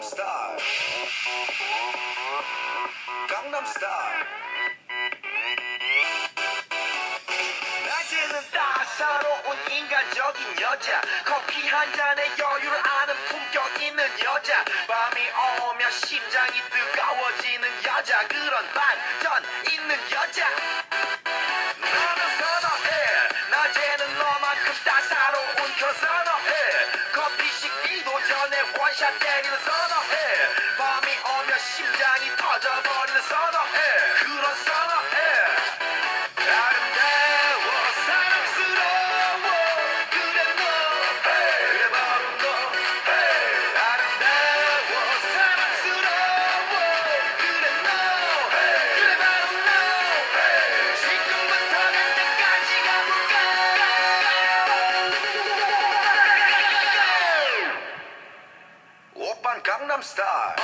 Style. Gangnam Style. 낮에는 따사로운 인간적인 여자, 커피 한 잔에 여유를 아는 품격 있는 여자, 밤이 오면 심장이 뜨거워지는 여자, 그런 반전 있는 여자 나는 선호해. 낮에는 너만큼 따사로운 그런 선호해. 커피 식기도 전에 원샷 때리는 선호해. 밤이 오면 심장이 터져버리는 선호해. 그런 선호해. 아름다워 사랑스러워 그래 너 hey. 그래 바로 너 hey. 아름다워 사랑스러워 그래 너 hey. 그래 바로 너 hey. 지금부터 갈 때까지 가볼까. 오빤 강남스타일.